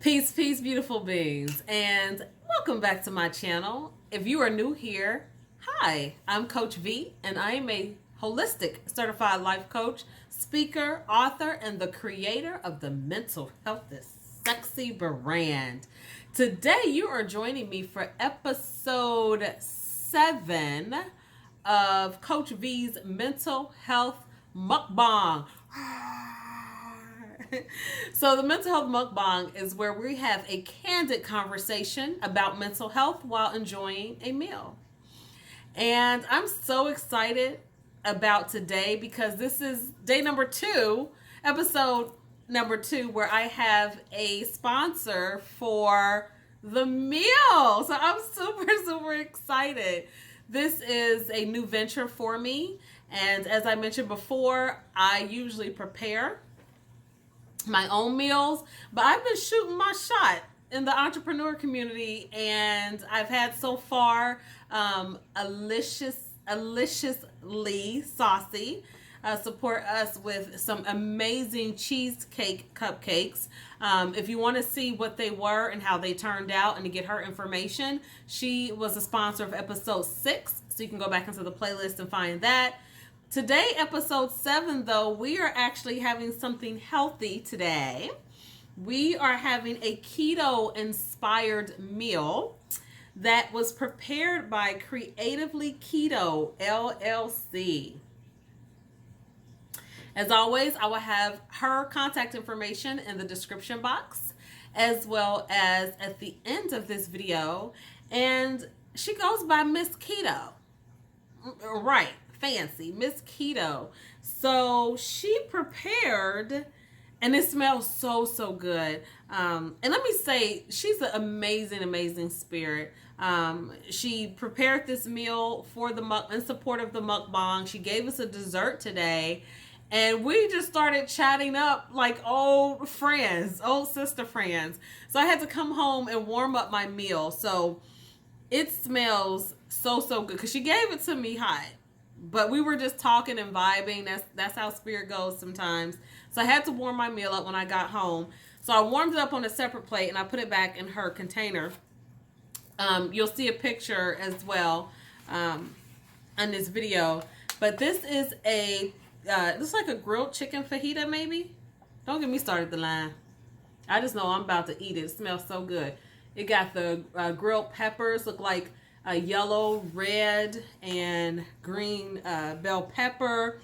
Peace, peace, beautiful beings, and welcome back to my channel. If you are new here, hi, I'm Coach Vee, and I am a holistic certified life coach, speaker, author, and the creator of the Mental Health is Sexy brand. Today, you are joining me for episode 7 of Coach Vee's Mental Health Mukbang. So the mental health mukbang is where we have a candid conversation about mental health while enjoying a meal. And I'm so excited about today because this is day number 2, episode number 2, where I have a sponsor for the meal. So I'm super excited. This is a new venture for me. And as I mentioned before, I usually prepare my own meals, but I've been shooting my shot in the entrepreneur community, and I've had so far deliciously saucy support us with some amazing cheesecake cupcakes. If you want to see what they were and how they turned out and to get her information, she was a sponsor of episode 6, so you can go back into the playlist and find that. Today, episode 7, though, we are actually having something healthy today. We are having a keto-inspired meal that was prepared by Creatively Keto, LLC. As always, I will have her contact information in the description box, as well as at the end of this video. And she goes by Miss Keto. Right. Fancy Miss Keto. So she prepared, and it smells so good. And let me say, she's an amazing spirit. She prepared this meal for in support of the mukbang. She gave us a dessert today, and we just started chatting up like old friends, old sister friends. So I had to come home and warm up my meal. So it smells so good because she gave it to me hot. But we were just talking and vibing. That's how spirit goes sometimes. So I had to warm my meal up when I got home. So I warmed it up on a separate plate and I put it back in her container. You'll see a picture as well on this video. But this is it's like a grilled chicken fajita maybe. Don't get me started the line. I just know I'm about to eat it. It smells so good. It got the grilled peppers, look like a yellow, red, and green bell pepper.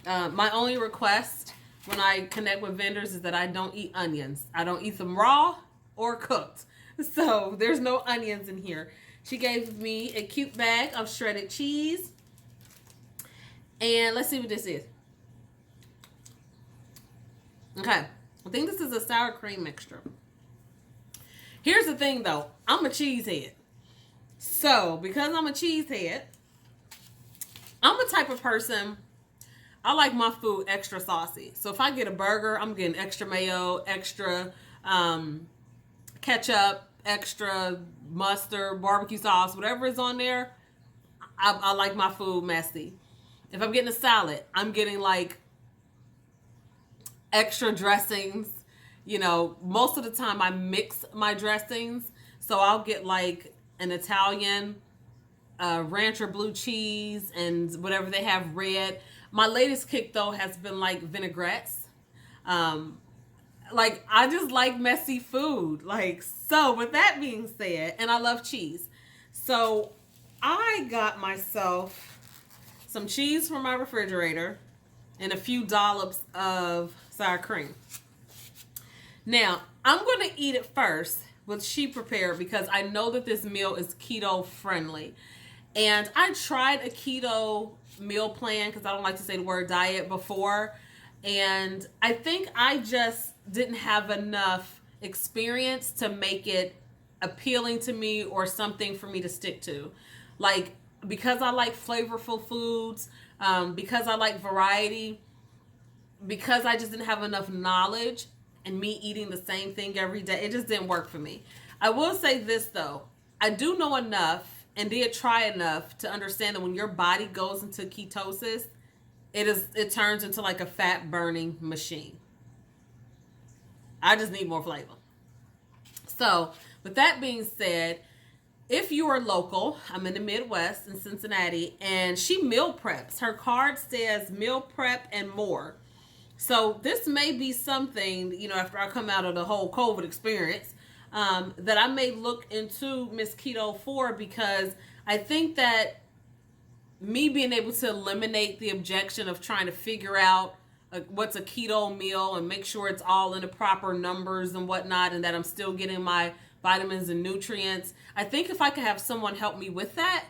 My only request when I connect with vendors is that I don't eat onions. I don't eat them raw or cooked. So there's no onions in here. She gave me a cute bag of shredded cheese. And let's see what this is. Okay. I think this is a sour cream mixture. Here's the thing though. I'm a cheesehead. So, because I'm a cheesehead, I'm the type of person, I like my food extra saucy. So, if I get a burger, I'm getting extra mayo, extra ketchup, extra mustard, barbecue sauce, whatever is on there. I like my food messy. If I'm getting a salad, I'm getting like extra dressings. You know, most of the time I mix my dressings. So, I'll get like an Italian rancher blue cheese and whatever they have red. My latest kick though has been like vinaigrettes. Like I just like messy food. Like, so with that being said, and I love cheese. So I got myself some cheese from my refrigerator and a few dollops of sour cream. Now, I'm going to eat it first what she prepared because I know that this meal is keto friendly. And I tried a keto meal plan because I don't like to say the word diet before. And I think I just didn't have enough experience to make it appealing to me or something for me to stick to. Like, because I like flavorful foods, because I like variety, because I just didn't have enough knowledge, and me eating the same thing every day, it just didn't work for me. I will say this though, I do know enough and did try enough to understand that when your body goes into ketosis, it turns into like a fat burning machine. I just need more flavor. So with that being said, if you are local, I'm in the Midwest in Cincinnati, and she meal preps. Her card says meal prep and more. So this may be something, after I come out of the whole COVID experience, that I may look into Miss Keto for, because I think that me being able to eliminate the objection of trying to figure out what's a keto meal and make sure it's all in the proper numbers and whatnot, and that I'm still getting my vitamins and nutrients. I think if I could have someone help me with that,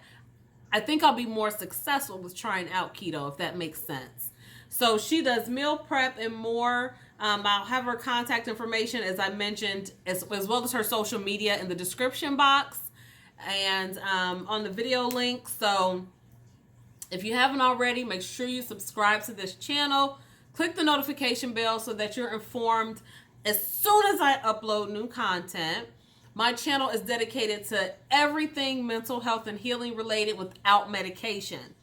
I think I'll be more successful with trying out keto, if that makes sense. So she does meal prep and more. I'll have her contact information, as I mentioned, as well as her social media in the description box and on the video link. So if you haven't already, make sure you subscribe to this channel. Click the notification bell so that you're informed as soon as I upload new content. My channel is dedicated to everything mental health and healing related without medication,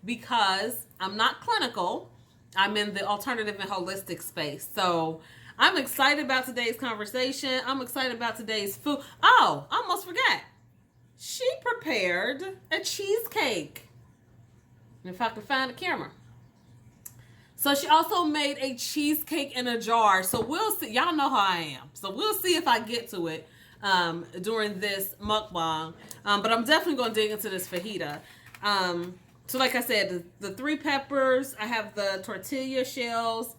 because I'm not clinical. I'm in the alternative and holistic space. So I'm excited about today's conversation. I'm excited about today's food. Oh, I almost forgot. She prepared a cheesecake. If I can find the camera. So she also made a cheesecake in a jar. So we'll see. Y'all know how I am. So we'll see if I get to it during this mukbang. But I'm definitely going to dig into this fajita. So like I said, the 3 peppers. I have the tortilla shells.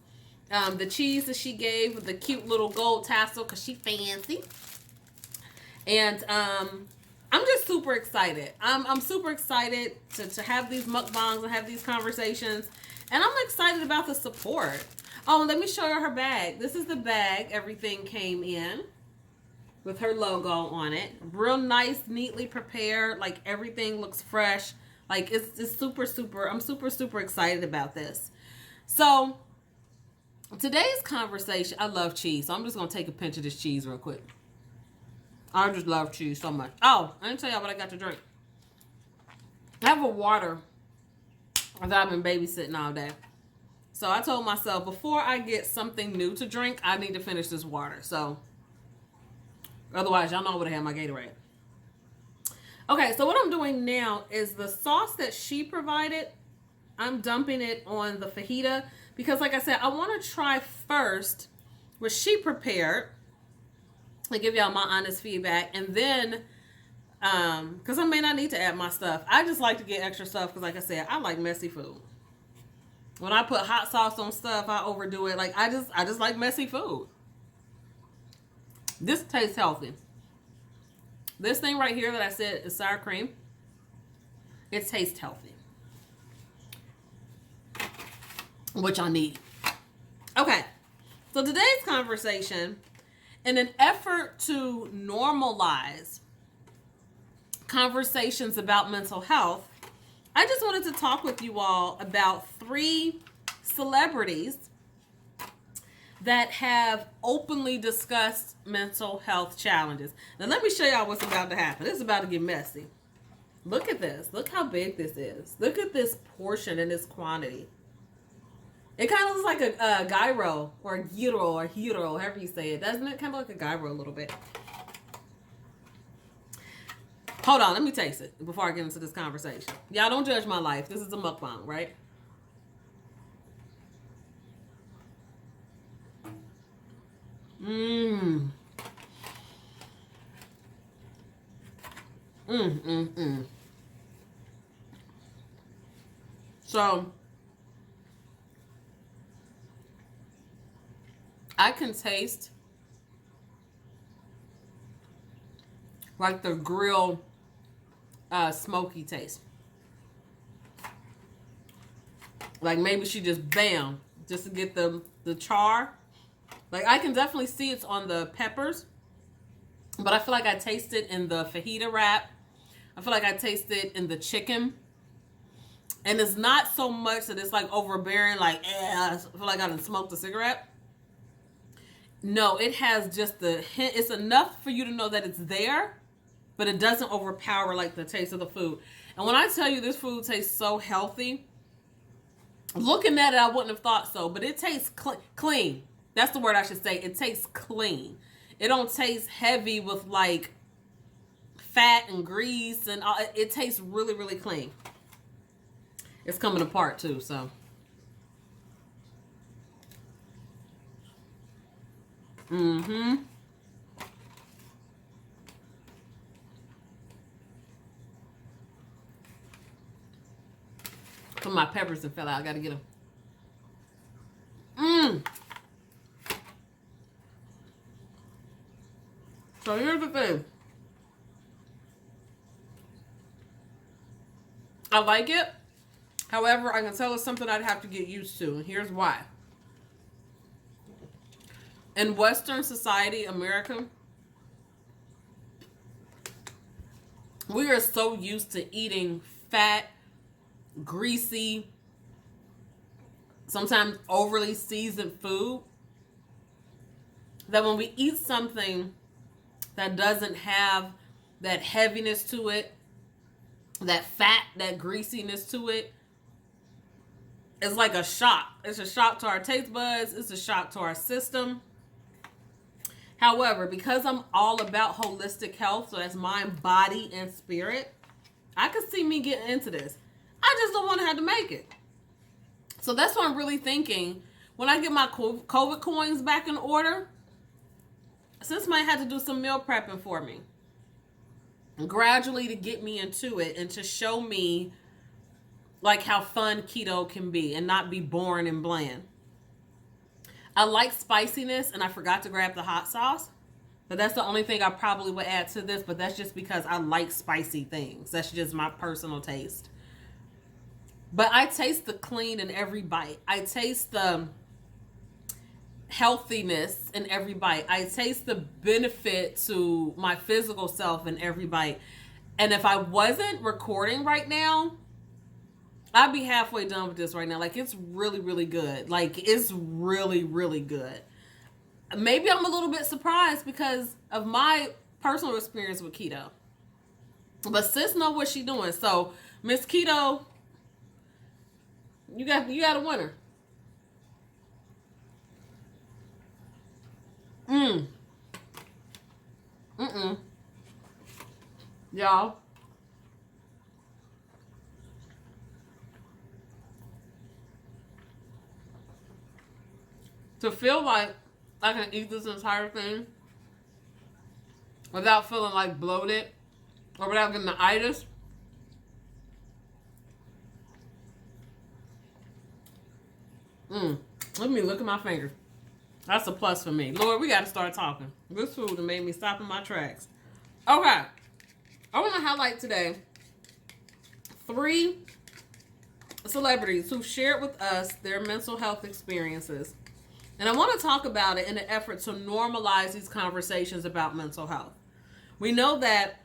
The cheese that she gave with the cute little gold tassel because she fancy. And I'm just super excited. I'm super excited to have these mukbangs and have these conversations. And I'm excited about the support. Oh, let me show you her bag. This is the bag everything came in with her logo on it. Real nice, neatly prepared. Like everything looks fresh. Like it's super, super, I'm super, super excited about this. So today's conversation, I love cheese. So I'm just going to take a pinch of this cheese real quick. I just love cheese so much. Oh, I didn't tell y'all what I got to drink. I have a water that I've been babysitting all day. So I told myself, before I get something new to drink, I need to finish this water. So otherwise, y'all know I would have had my Gatorade. Okay, so what I'm doing now is the sauce that she provided, I'm dumping it on the fajita. Because like I said, I want to try first what she prepared. I give y'all my honest feedback, and then because I may not need to add my stuff. I just like to get extra stuff because, like I said, I like messy food. When I put hot sauce on stuff, I overdo it. Like I just like messy food. This tastes healthy. This thing right here that I said is sour cream. It tastes healthy, which I need. Okay, so today's conversation, in an effort to normalize conversations about mental health, I just wanted to talk with you all about 3 celebrities that have openly discussed mental health challenges. Now let me show y'all what's about to happen. This is about to get messy. Look at this. Look how big this is. Look at this portion and this quantity. It kind of looks like a gyro or a gyro or hero, however you say it. Doesn't it kind of look like a gyro a little bit? Hold on, let me taste it before I get into this conversation. Y'all don't judge my life. This is a mukbang, right? So I can taste like the grill smoky taste. Like maybe she just bam, just to get the char. Like I can definitely see it's on the peppers, but I feel like I taste it in the fajita wrap. I feel like I taste it in the chicken. And it's not so much that it's like overbearing, like, I feel like I done smoked a cigarette. No, it has just the hint. It's enough for you to know that it's there, but it doesn't overpower like the taste of the food. And when I tell you this food tastes so healthy, looking at it, I wouldn't have thought so, but it tastes clean. That's the word I should say. It tastes clean. it don't taste heavy with like fat and grease and all. It tastes really, really clean. It's coming apart too, so. Mm-hmm. Some of my peppers that fell out. I gotta get them. So here's the thing. I like it. However, I can tell it's something I'd have to get used to. And here's why. In Western society, America, we are so used to eating fat, greasy, sometimes overly seasoned food that when we eat something that doesn't have that heaviness to it, that fat, that greasiness to it, it's like a shock. It's a shock to our taste buds. It's a shock to our system. However, because I'm all about holistic health, so that's mind, body, and spirit, I could see me getting into this. I just don't want to have to make it. So that's what I'm really thinking. When I get my COVID coins back in order, Sis might have to do some meal prepping for me. Gradually to get me into it and to show me like how fun keto can be and not be boring and bland. I like spiciness and I forgot to grab the hot sauce. But that's the only thing I probably would add to this. But that's just because I like spicy things. That's just my personal taste. But I taste the clean in every bite. I taste the healthiness in every bite. I taste the benefit to my physical self in every bite. And if I wasn't recording right now, I'd be halfway done with this right now. Like, it's really, really good. Like, it's really, really good. Maybe I'm a little bit surprised because of my personal experience with keto. But sis know what she doing. So, Miss Keto, you got a winner. Y'all. To feel like I can eat this entire thing without feeling like bloated or without getting the itis. Let me look at my fingers. That's a plus for me. Lord, we got to start talking. This food has made me stop in my tracks. Okay. I want to highlight today 3 celebrities who shared with us their mental health experiences. And I want to talk about it in an effort to normalize these conversations about mental health. We know that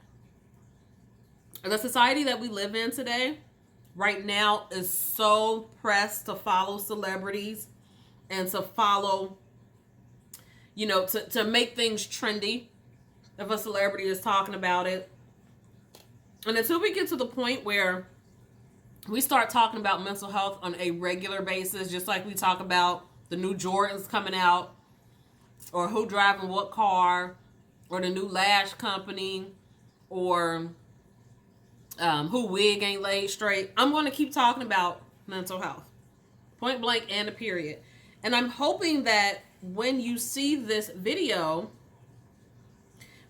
the society that we live in today, right now, is so pressed to follow celebrities and to follow, to make things trendy if a celebrity is talking about it. And until we get to the point where we start talking about mental health on a regular basis, just like we talk about the new Jordans coming out, or who driving what car, or the new lash company, or who wig ain't laid straight, I'm going to keep talking about mental health. Point blank and a period. And I'm hoping that when you see this video,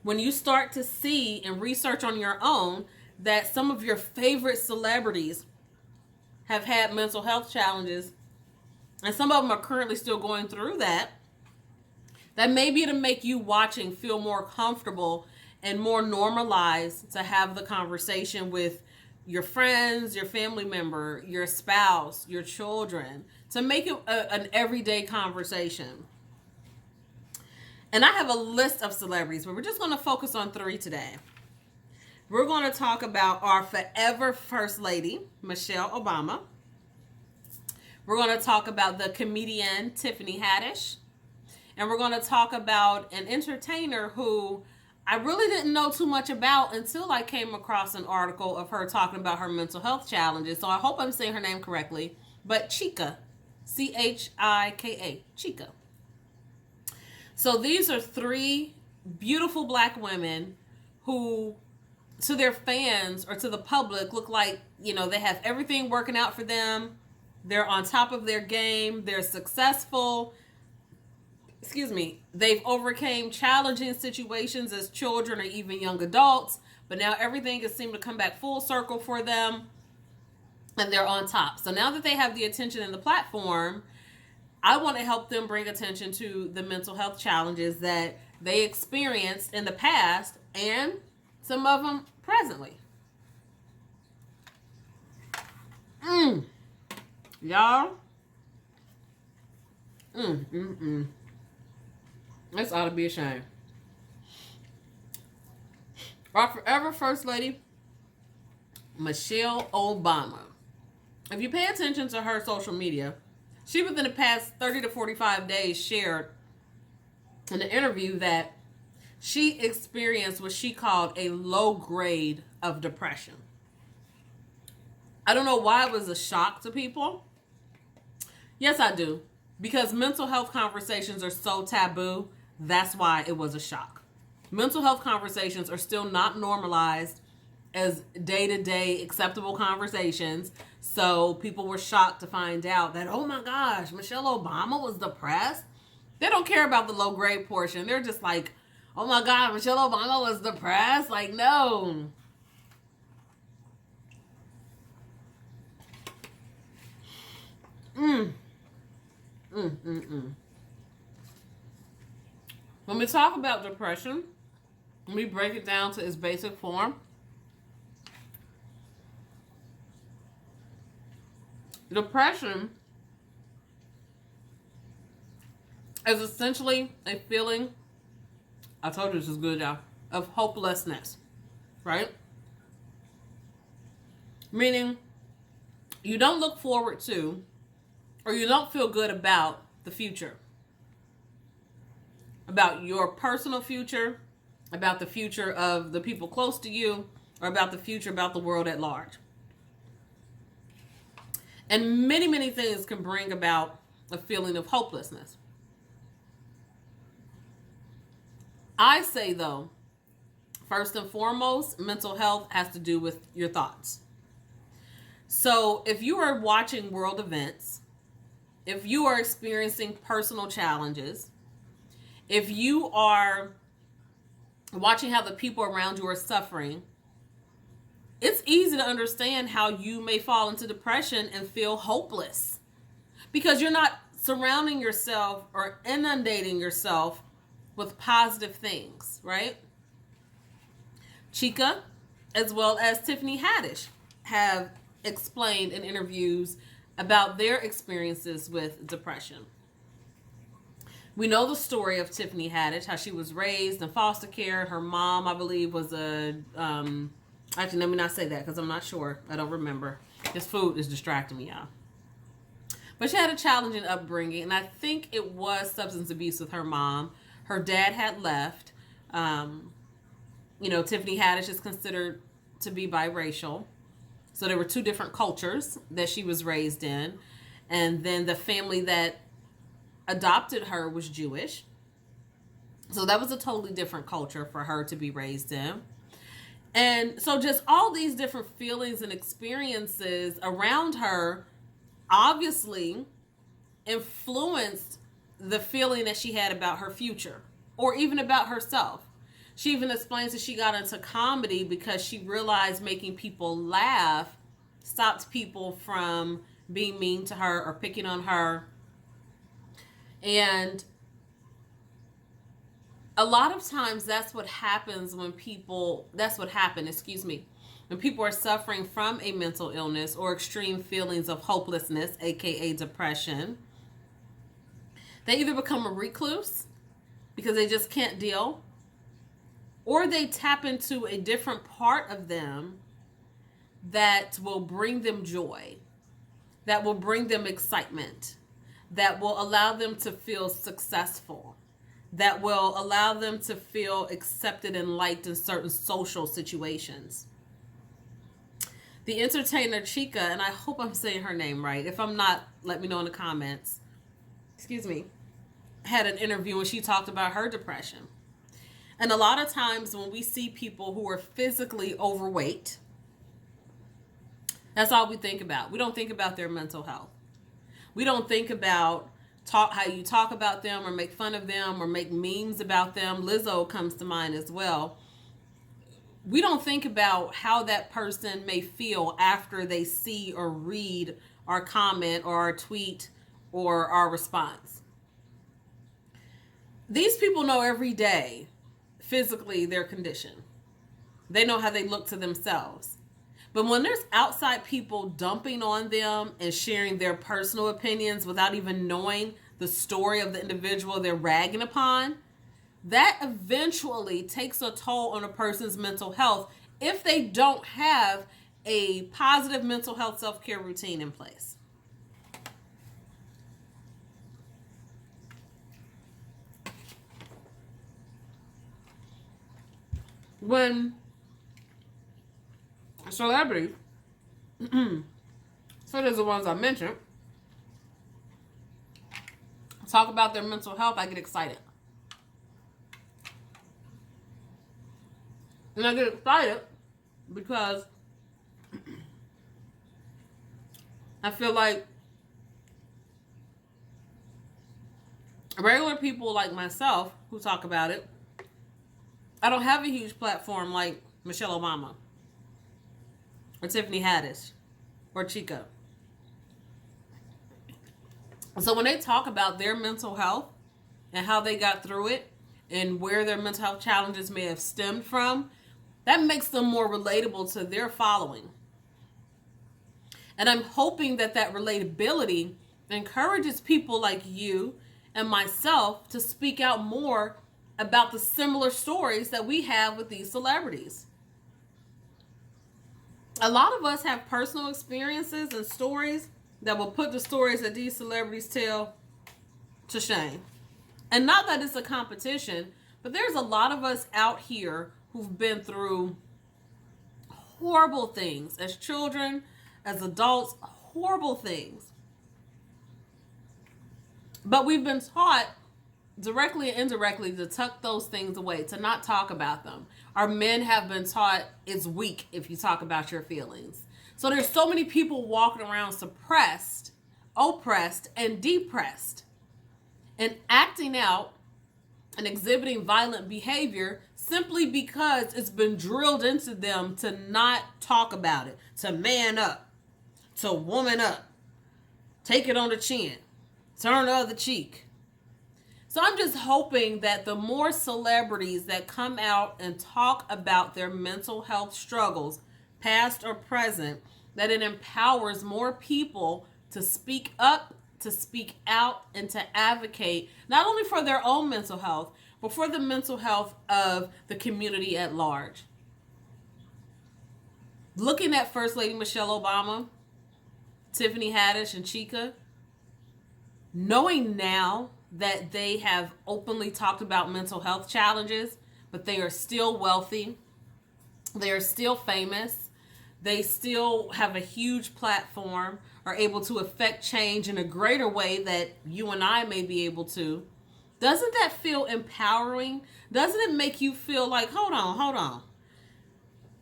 when you start to see and research on your own that some of your favorite celebrities have had mental health challenges, and some of them are currently still going through that maybe it'll make you watching feel more comfortable and more normalized to have the conversation with your friends, your family member, your spouse, your children, to make it an everyday conversation. And I have a list of celebrities, but we're just going to focus on 3 today. We're going to talk about our forever First Lady, Michelle Obama. We're going to talk about the comedienne, Tiffany Haddish. And we're going to talk about an entertainer who I really didn't know too much about until I came across an article of her talking about her mental health challenges. So I hope I'm saying her name correctly. But Chika, Chika, Chika. So these are 3 beautiful black women who, to their fans or to the public, look like, they have everything working out for them. They're on top of their game. They're successful. They've overcame challenging situations as children or even young adults, but now everything has seemed to come back full circle for them, and they're on top. So now that they have the attention and the platform, I want to help them bring attention to the mental health challenges that they experienced in the past and some of them presently. Y'all. This ought to be a shame. Our forever First Lady, Michelle Obama. If you pay attention to her social media, she within the past 30 to 45 days shared in an interview that she experienced what she called a low grade of depression. I don't know why it was a shock to people. Yes, I do. Because mental health conversations are so taboo, that's why it was a shock. Mental health conversations are still not normalized as day-to-day acceptable conversations. So people were shocked to find out that, oh my gosh, Michelle Obama was depressed. They don't care about the low grade portion. They're just like, oh my God, Michelle Obama was depressed. Like, no. When we talk about depression, we break it down to its basic form. Depression is essentially a feeling, I told you this is good, y'all, of hopelessness, right? Meaning you don't look forward to, or you don't feel good about the future. About your personal future, about the future of the people close to you, or about the future, about the world at large. And many, many things can bring about a feeling of hopelessness. I say, though, first and foremost, mental health has to do with your thoughts. So if you are watching world events, if you are experiencing personal challenges, if you are watching how the people around you are suffering, it's easy to understand how you may fall into depression and feel hopeless because you're not surrounding yourself or inundating yourself with positive things, right? Chika, as well as Tiffany Haddish, have explained in interviews about their experiences with depression. We know the story of Tiffany Haddish, how she was raised in foster care. Her mom, I believe, was actually, let me not say that because I'm not sure. I don't remember. This food is distracting me, y'all. But she had a challenging upbringing, and I think it was substance abuse with her mom. Her dad had left. Tiffany Haddish is considered to be biracial. So there were two different cultures that she was raised in. And then the family that adopted her was Jewish. So that was a totally different culture for her to be raised in. And so just all these different feelings and experiences around her obviously influenced the feeling that she had about her future or even about herself. She even explains that she got into comedy because she realized making people laugh stopped people from being mean to her or picking on her. And a lot of times that's what happens when people are suffering from a mental illness or extreme feelings of hopelessness, aka depression. They either become a recluse because they just can't deal, or they tap into a different part of them that will bring them joy, that will bring them excitement, that will allow them to feel successful, that will allow them to feel accepted and liked in certain social situations. The entertainer Chika, and I hope I'm saying her name right. If I'm not, let me know in the comments. Had an interview and she talked about her depression. And a lot of times when we see people who are physically overweight, that's all we think about. We don't think about their mental health. We don't think about how you talk about them or make fun of them or make memes about them. Lizzo comes to mind as well. We don't think about how that person may feel after they see or read our comment or our tweet or our response. These people know every day physically their condition. They know how they look to themselves. But when there's outside people dumping on them and sharing their personal opinions without even knowing the story of the individual they're ragging upon, that eventually takes a toll on a person's mental health if they don't have a positive mental health self-care routine in place. When celebrities, so there's the ones I mentioned, talk about their mental health, I get excited. And I get excited because I feel like regular people like myself who talk about it, I don't have a huge platform like Michelle Obama or Tiffany Haddish or Chika. So when they talk about their mental health and how they got through it and where their mental health challenges may have stemmed from, that makes them more relatable to their following. And I'm hoping that that relatability encourages people like you and myself to speak out more about the similar stories that we have with these celebrities. A lot of us have personal experiences and stories that will put the stories that these celebrities tell to shame. And not that it's a competition, but there's a lot of us out here who've been through horrible things as children, as adults, horrible things. But we've been taught directly and indirectly to tuck those things away, to not talk about them. Our men have been taught it's weak if you talk about your feelings. So there's so many people walking around suppressed, oppressed, and depressed, and acting out and exhibiting violent behavior simply because it's been drilled into them to not talk about it, to man up, to woman up, take it on the chin, turn the other cheek. So I'm just hoping that the more celebrities that come out and talk about their mental health struggles, past or present, that it empowers more people to speak up, to speak out, and to advocate not only for their own mental health, but for the mental health of the community at large. Looking at First Lady Michelle Obama, Tiffany Haddish, and Chika, knowing now that they have openly talked about mental health challenges, but they are still wealthy, they are still famous, they still have a huge platform, are able to affect change in a greater way that you and I may be able to. Doesn't that feel empowering? Doesn't it make you feel like, hold on.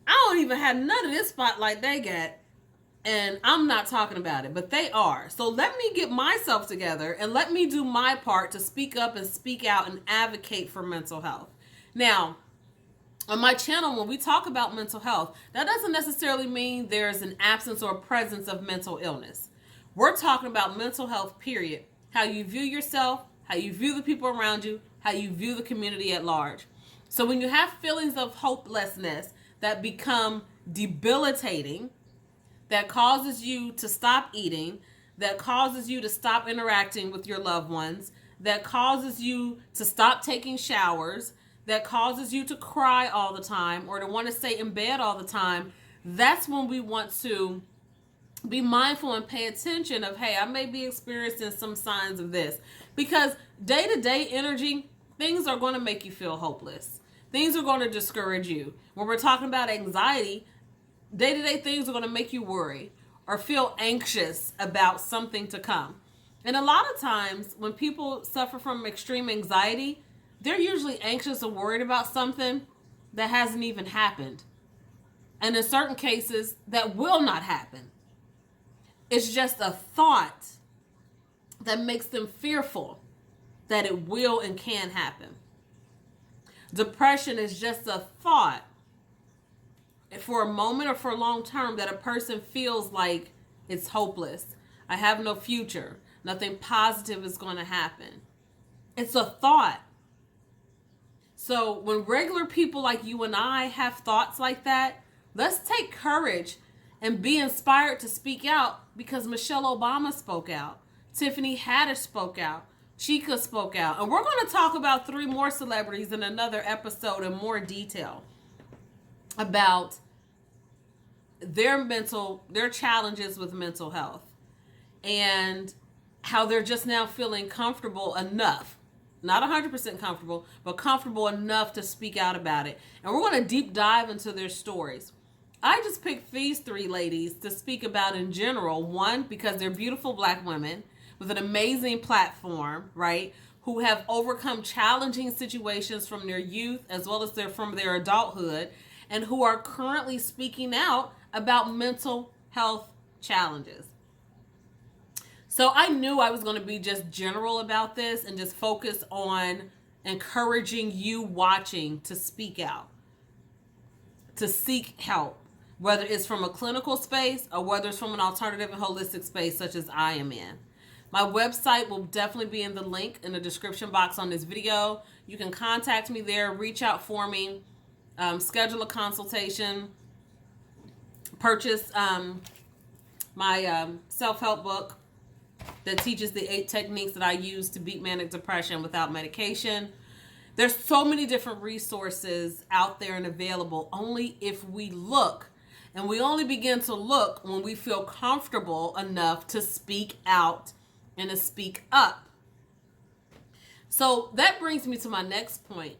I don't even have none of this spotlight they got, and I'm not talking about it, but they are. So let me get myself together and let me do my part to speak up and speak out and advocate for mental health. Now, on my channel, when we talk about mental health, that doesn't necessarily mean there's an absence or presence of mental illness. We're talking about mental health, period. How you view yourself, how you view the people around you, how you view the community at large. So when you have feelings of hopelessness that become debilitating, that causes you to stop eating, that causes you to stop interacting with your loved ones, that causes you to stop taking showers, that causes you to cry all the time or to want to stay in bed all the time, that's when we want to be mindful and pay attention of, hey, I may be experiencing some signs of this. Because day-to-day energy, things are going to make you feel hopeless. Things are going to discourage you. When we're talking about anxiety, day-to-day things are going to make you worry or feel anxious about something to come. And a lot of times when people suffer from extreme anxiety, they're usually anxious or worried about something that hasn't even happened. And in certain cases, that will not happen. It's just a thought that makes them fearful that it will and can happen. Depression is just a thought for a moment or for a long term that a person feels like it's hopeless. I have no future. Nothing positive is going to happen. It's a thought. So when regular people like you and I have thoughts like that, let's take courage and be inspired to speak out, because Michelle Obama spoke out. Tiffany Haddish spoke out. Chika spoke out. And we're going to talk about 3 more celebrities in another episode in more detail about their challenges with mental health and how they're just now feeling comfortable enough, not 100% comfortable, but comfortable enough to speak out about it. And we're going to deep dive into their stories. I just picked these 3 ladies to speak about in general. One, because they're beautiful Black women with an amazing platform, right? Who have overcome challenging situations from their youth as well as from their adulthood, and who are currently speaking out about mental health challenges. So I knew I was going to be just general about this and just focus on encouraging you watching to speak out, to seek help, whether it's from a clinical space or whether it's from an alternative and holistic space such as I am in. My website will definitely be in the link in the description box on this video. You can contact me there, reach out for me, schedule a consultation, purchase my self-help book that teaches the 8 techniques that I use to beat manic depression without medication. There's so many different resources out there and available only if we look. And we only begin to look when we feel comfortable enough to speak out and to speak up. So that brings me to my next point.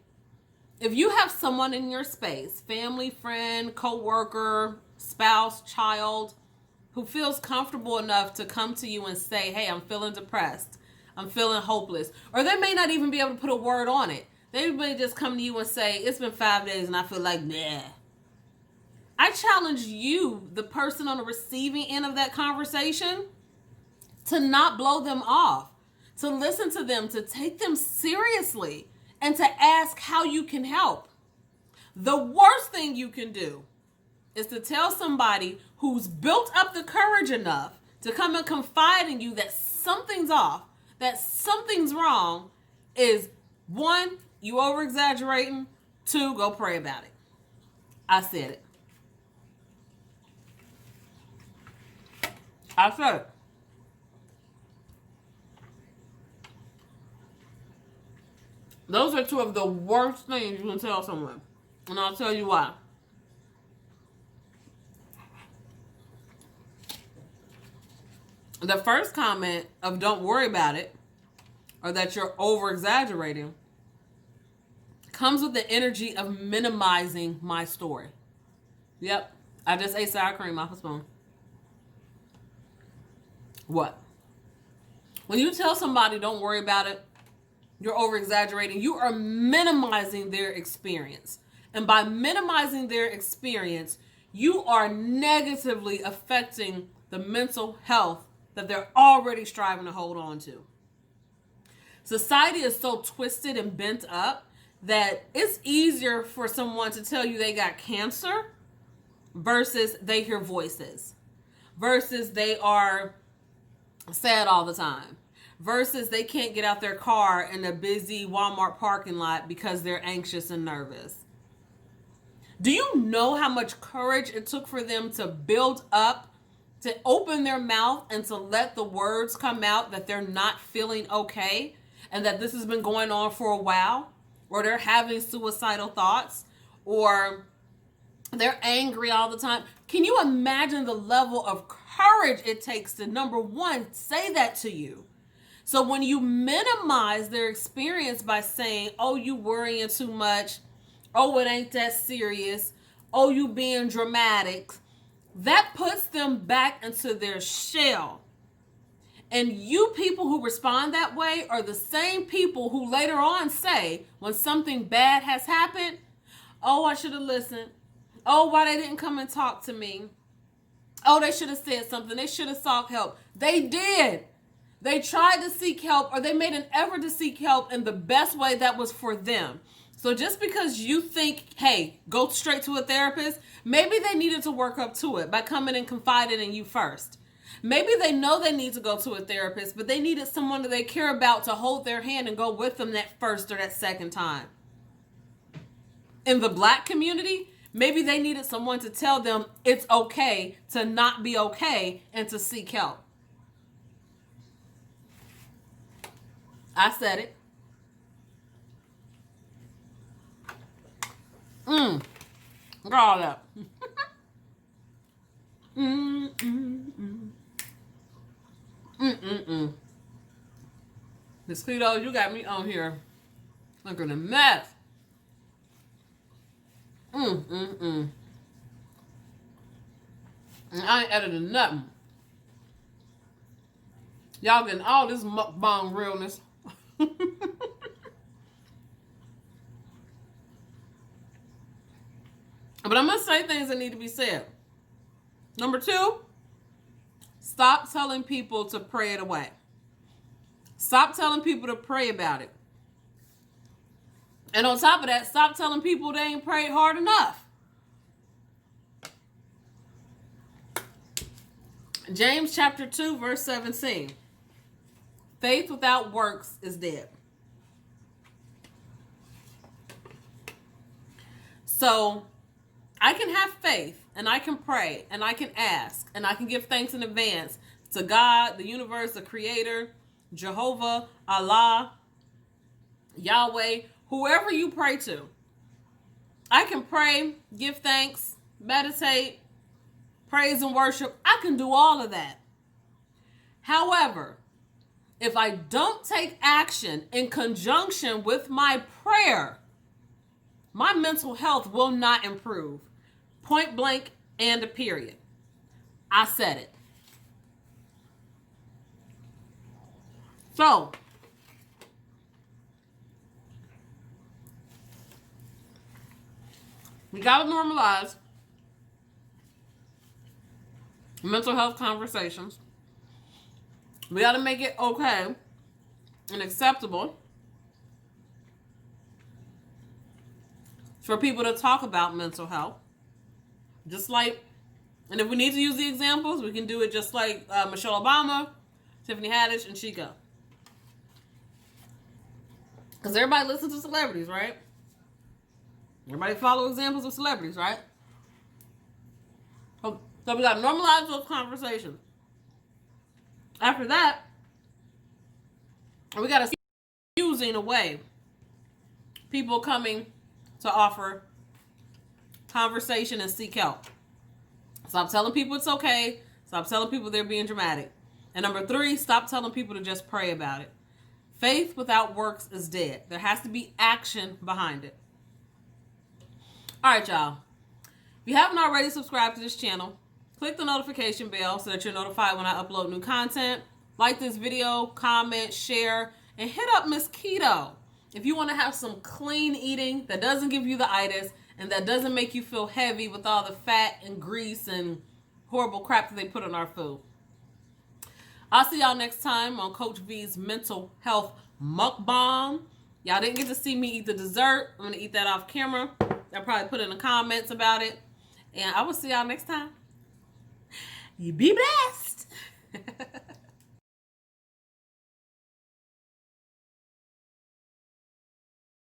If you have someone in your space, family, friend, coworker, spouse, child, who feels comfortable enough to come to you and say, hey, I'm feeling depressed, I'm feeling hopeless, or they may not even be able to put a word on it. They may just come to you and say, it's been 5 days and I feel like, nah. I challenge you, the person on the receiving end of that conversation, to not blow them off, to listen to them, to take them seriously, and to ask how you can help. The worst thing you can do is to tell somebody who's built up the courage enough to come and confide in you that something's off, that something's wrong, is 1, you over-exaggerating, 2, go pray about it. I said it. I said it. Those are 2 of the worst things you can tell someone. And I'll tell you why. The first comment of don't worry about it, or that you're over-exaggerating, comes with the energy of minimizing my story. Yep, I just ate sour cream off a spoon. What? When you tell somebody don't worry about it, you're over-exaggerating, you are minimizing their experience. And by minimizing their experience, you are negatively affecting the mental health that they're already striving to hold on to. Society is so twisted and bent up that it's easier for someone to tell you they got cancer versus they hear voices, versus they are sad all the time, versus they can't get out their car in a busy Walmart parking lot because they're anxious and nervous. Do you know how much courage it took for them to build up, to open their mouth and to let the words come out that they're not feeling okay and that this has been going on for a while, or they're having suicidal thoughts, or they're angry all the time? Can you imagine the level of courage it takes to, number 1, say that to you? So when you minimize their experience by saying, oh, you worrying too much, oh, it ain't that serious, oh, you being dramatic, that puts them back into their shell. And you people who respond that way are the same people who later on say, when something bad has happened, oh, I should have listened. Oh, why they didn't come and talk to me. Oh, they should have said something. They should have sought help. They did. They tried to seek help, or they made an effort to seek help in the best way that was for them. So just because you think, hey, go straight to a therapist, maybe they needed to work up to it by coming and confiding in you first. Maybe they know they need to go to a therapist, but they needed someone that they care about to hold their hand and go with them that first or that second time. In the Black community, maybe they needed someone to tell them it's okay to not be okay and to seek help. I said it. Look at all that. Miss Keto, you got me on here looking a mess. And I ain't editing nothing. Y'all getting all this mukbang realness. But I'm going to say things that need to be said. Number 2, stop telling people to pray it away. Stop telling people to pray about it. And on top of that, stop telling people they ain't prayed hard enough. James chapter 2, verse 17. Faith without works is dead. So, I can have faith, and I can pray, and I can ask, and I can give thanks in advance to God, the universe, the creator, Jehovah, Allah, Yahweh, whoever you pray to. I can pray, give thanks, meditate, praise and worship. I can do all of that. However, if I don't take action in conjunction with my prayer, my mental health will not improve. Point blank and a period. I said it. So, we gotta normalize mental health conversations. We gotta make it okay and acceptable for people to talk about mental health. Just like, and if we need to use the examples, we can do it just like Michelle Obama, Tiffany Haddish, and Chika. Because everybody listens to celebrities, right? Everybody follow examples of celebrities, right? So we got to normalize those conversations. After that, we got to start using away people coming to offer conversation and seek help. Stop telling people it's okay. Stop telling people they're being dramatic. And number 3, stop telling people to just pray about it. Faith without works is dead. There has to be action behind it. All right, y'all. If you haven't already subscribed to this channel, click the notification bell so that you're notified when I upload new content. Like this video, comment, share, and hit up Miss Keto if you want to have some clean eating that doesn't give you the itis and that doesn't make you feel heavy with all the fat and grease and horrible crap that they put in our food. I'll see y'all next time on Coach Vee's Mental Health Mukbang. Y'all didn't get to see me eat the dessert. I'm going to eat that off camera. I'll probably put in the comments about it. And I will see y'all next time. You be blessed.